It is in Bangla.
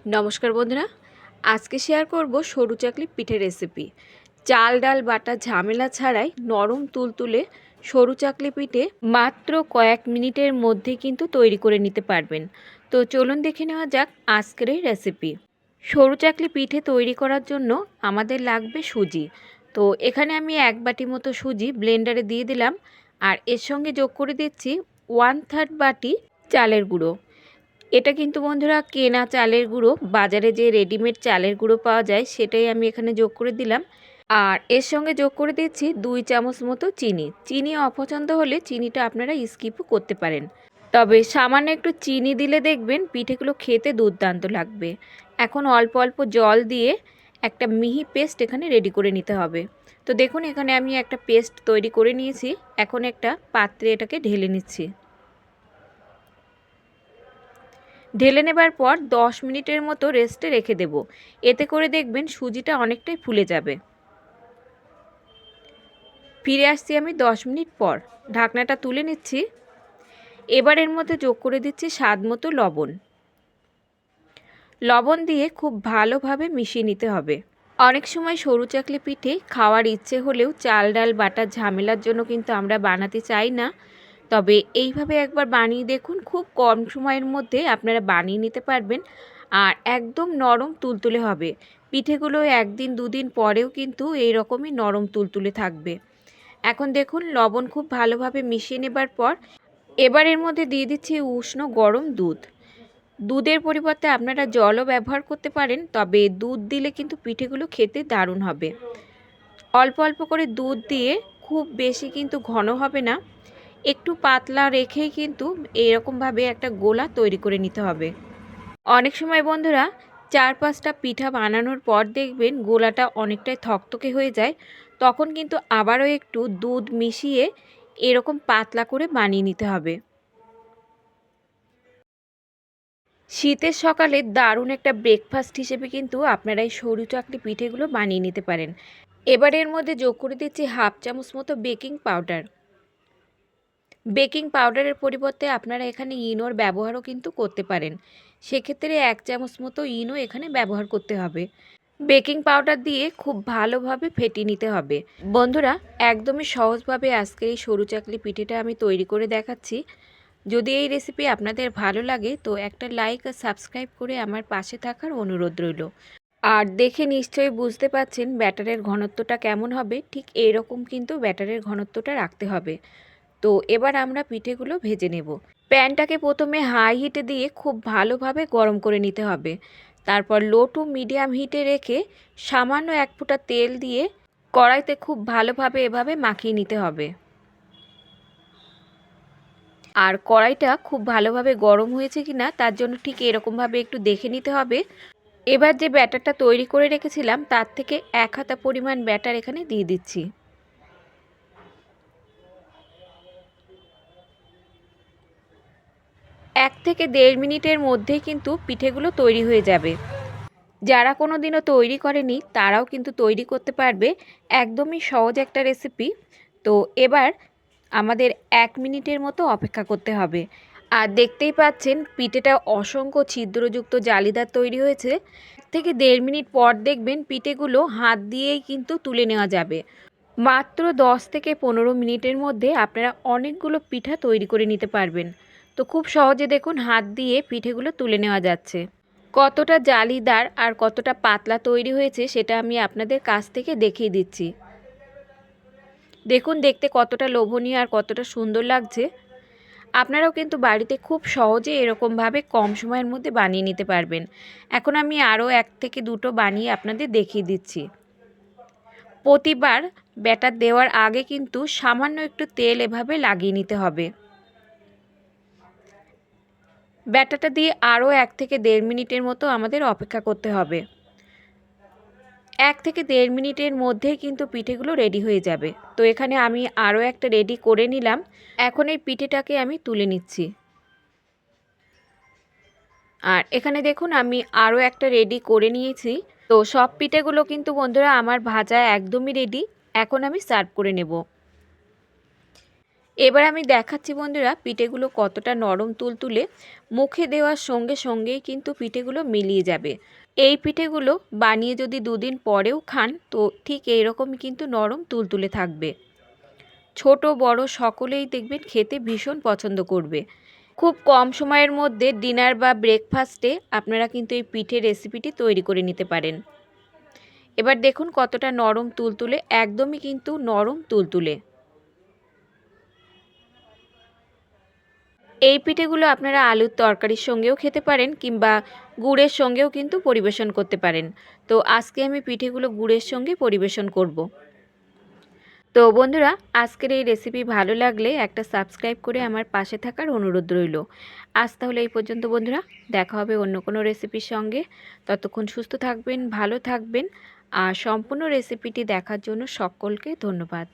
নমস্কার বন্ধুরা, আজকে শেয়ার করব সরু চাকলি পিঠে রেসিপি। চাল ডাল বাটা ঝামেলা ছাড়াই নরম তুলতুলে সরু চাকলি পিঠে মাত্র কয়েক মিনিটের মধ্যে কিন্তু তৈরি করে নিতে পারবেন। তো চলুন দেখে নেওয়া যাক আজকের এই রেসিপি। সরু চাকলি পিঠে তৈরি করার জন্য আমাদের লাগবে সুজি। তো এখানে আমি 1 বাটি মতো সুজি ব্লেন্ডারে দিয়ে দিলাম, আর এর সঙ্গে যোগ করে দিচ্ছি 1/3 বাটি চালের গুঁড়ো। এটা কিন্তু বন্ধুরা কেনা চালের গুঁড়ো, বাজারে যে রেডিমেড চালের গুঁড়ো পাওয়া যায় সেটাই আমি এখানে যোগ করে দিলাম। আর এর সঙ্গে যোগ করে দিচ্ছি 2 চামচ মতো চিনি। চিনি অপছন্দ হলে চিনিটা আপনারা স্কিপও করতে পারেন, তবে সামান্য একটু চিনি দিলে দেখবেন পিঠেগুলো খেতে দুর্দান্ত লাগবে। এখন অল্প অল্প জল দিয়ে একটা মিহি পেস্ট এখানে রেডি করে নিতে হবে। তো দেখুন এখানে আমি একটা পেস্ট তৈরি করে নিয়েছি। এখন একটা পাত্রে এটাকে ঢেলে নিচ্ছি। ঢেলে নেবার পর 10 মিনিটের মতো রেস্টে রেখে দেব। এতে করে দেখবেন সুজিটা অনেকটাই ফুলে যাবে। ফিরে আসছি আমি 10 মিনিট পর। ঢাকনাটা তুলে নিচ্ছি। এবার এর মধ্যে যোগ করে দিচ্ছি স্বাদ মতো লবণ। লবণ দিয়ে খুব ভালোভাবে মিশিয়ে নিতে হবে। অনেক সময় সরু চাকলি পিঠে খাওয়ার ইচ্ছে হলেও চাল ডাল বাটার ঝামেলার জন্য কিন্তু আমরা বানাতে চাই না। তবে এইভাবে একবার বানিয়ে দেখুন, খুব কম সময়ের মধ্যে আপনারা বানিয়ে নিতে পারবেন আর একদম নরম তুলতুলে হবে। পিঠেগুলো 1 দিন 2 দিন পরেও কিন্তু এই রকমই নরম তুলতুলে থাকবে। এখন দেখুন লবণ খুব ভালোভাবে মিশিয়ে নেবার পর এবার এর মধ্যে দিয়ে দিচ্ছি উষ্ণ গরম দুধ। দুধের পরিবর্তে আপনারা জলও ব্যবহার করতে পারেন, তবে দুধ দিলে কিন্তু পিঠেগুলো খেতে দারুণ হবে। অল্প অল্প করে দুধ দিয়ে, খুব বেশি কিন্তু ঘন হবে না, একটু পাতলা রেখেই কিন্তু এরকমভাবে একটা গোলা তৈরি করে নিতে হবে। অনেক সময় বন্ধুরা 4-5টা পিঠা বানানোর পর দেখবেন গোলাটা অনেকটাই থকথকে হয়ে যায়, তখন কিন্তু আবারও একটু দুধ মিশিয়ে এরকম পাতলা করে বানিয়ে নিতে হবে। শীতের সকালে দারুণ একটা ব্রেকফাস্ট হিসেবে কিন্তু আপনারা এই সরু চাকলি পিঠেগুলো বানিয়ে নিতে পারেন। এবার এর মধ্যে যোগ করে দিচ্ছি 1/2 চামচ মতো বেকিং পাউডার। বেকিং পাউডারের পরিবর্তে আপনারা এখানে ইনোর ব্যবহারও কিন্তু করতে পারেন। সেক্ষেত্রে 1 চামচ মতো ইনো এখানে ব্যবহার করতে হবে। বেকিং পাউডার দিয়ে খুব ভালোভাবে ফেটিয়ে নিতে হবে। বন্ধুরা, একদমই সহজভাবে আজকের এই সরু চাকলি পিঠেটা আমি তৈরি করে দেখাচ্ছি। যদি এই রেসিপি আপনাদের ভালো লাগে তো একটা লাইক আর সাবস্ক্রাইব করে আমার পাশে থাকার অনুরোধ রইল। আর দেখে নিশ্চয়ই বুঝতে পারছেন ব্যাটারের ঘনত্বটা কেমন হবে। ঠিক এইরকম কিন্তু ব্যাটারের ঘনত্বটা রাখতে হবে। তো এবার আমরা পিঠেগুলো ভেজে নেব। প্যানটাকে প্রথমে হাই হিটে দিয়ে খুব ভালোভাবে গরম করে নিতে হবে। তারপর লো টু মিডিয়াম হিটে রেখে সামান্য 1 ফোঁটা তেল দিয়ে কড়াইতে খুব ভালোভাবে এভাবে মাখিয়ে নিতে হবে। আর কড়াইটা খুব ভালোভাবে গরম হয়েছে কিনা তার জন্য ঠিক এরকমভাবে একটু দেখে নিতে হবে। এবার যে ব্যাটারটা তৈরি করে রেখেছিলাম তার থেকে 1 হাতা পরিমাণ ব্যাটার এখানে দিয়ে দিচ্ছি। 1 থেকে 1.5 মিনিটের মধ্যেই কিন্তু পিঠেগুলো তৈরি হয়ে যাবে। যারা কোনো দিনও তৈরি করেনি তারাও কিন্তু তৈরি করতে পারবে। একদমই সহজ একটা রেসিপি। তো এবার আমাদের 1 মিনিটের মতো অপেক্ষা করতে হবে। আর দেখতেই পাচ্ছেন পিঠেটা অসংখ্য ছিদ্রযুক্ত জালিদার তৈরি হয়েছে। 1 থেকে 1.5 মিনিট পর দেখবেন পিঠেগুলো হাত দিয়েই কিন্তু তুলে নেওয়া যাবে। মাত্র 10 থেকে 15 মিনিটের মধ্যে আপনারা অনেকগুলো পিঠা তৈরি করে নিতে পারবেন। তো খুব সহজে দেখুন হাত দিয়ে পিঠেগুলো তুলে নেওয়া যাচ্ছে। কতটা জালিদার আর কতটা পাতলা তৈরি হয়েছে সেটা আমি আপনাদের কাছ থেকে দেখিয়ে দিচ্ছি। দেখুন দেখতে কতটা লোভনীয় আর কতটা সুন্দর লাগছে। আপনারাও কিন্তু বাড়িতে খুব সহজে এরকমভাবে কম সময়ের মধ্যে বানিয়ে নিতে পারবেন। এখন আমি আরও 1 থেকে 2টো বানিয়ে আপনাদের দেখিয়ে দিচ্ছি। প্রতিবার ব্যাটার দেওয়ার আগে কিন্তু সামান্য একটু তেল এভাবে লাগিয়ে নিতে হবে। ব্যাটারটা দিয়ে আরও 1 থেকে 1.5 মিনিটের মতো আমাদের অপেক্ষা করতে হবে। 1 থেকে 1.5 মিনিটের মধ্যেই কিন্তু পিঠেগুলো রেডি হয়ে যাবে। তো এখানে আমি আরও একটা রেডি করে নিলাম। এখন এই পিঠেটাকে আমি তুলে নিচ্ছি। আর এখানে দেখুন আমি আরও একটা রেডি করে নিয়েছি। তো সব পিঠেগুলো কিন্তু বন্ধুরা আমার ভাজা একদমই রেডি। এখন আমি সার্ভ করে নেব। এবার আমি দেখাচ্ছি বন্ধুরা পিঠেগুলো কতটা নরম তুলতুলে, মুখে দেওয়ার সঙ্গে সঙ্গেই কিন্তু পিঠেগুলো মিলিয়ে যাবে। এই পিঠেগুলো বানিয়ে যদি দুদিন পরেও খান তো ঠিক এইরকমই কিন্তু নরম তুলতুলে থাকবে। ছোট বড় সকলেই দেখবেন খেতে ভীষণ পছন্দ করবে। খুব কম সময়ের মধ্যে ডিনার বা ব্রেকফাস্টে আপনারা কিন্তু এই পিঠের রেসিপিটি তৈরি করে নিতে পারেন। এবার দেখুন কতটা নরম তুলতুলে, একদমই কিন্তু নরম তুলতুলে। এই পিঠেগুলো আপনারা আলুর তরকারির সঙ্গেও খেতে পারেন কিংবা গুড়ের সঙ্গেও কিন্তু পরিবেশন করতে পারেন। তো আজকে আমি পিঠেগুলো গুড়ের সঙ্গে পরিবেশন করব। তো বন্ধুরা, আজকের এই রেসিপি ভালো লাগলে একটা সাবস্ক্রাইব করে আমার পাশে থাকার অনুরোধ রইল। আজ তাহলে এই পর্যন্ত বন্ধুরা, দেখা হবে অন্য কোনো রেসিপির সঙ্গে। ততক্ষণ সুস্থ থাকবেন, ভালো থাকবেন। আর সম্পূর্ণ রেসিপিটি দেখার জন্য সকলকে ধন্যবাদ।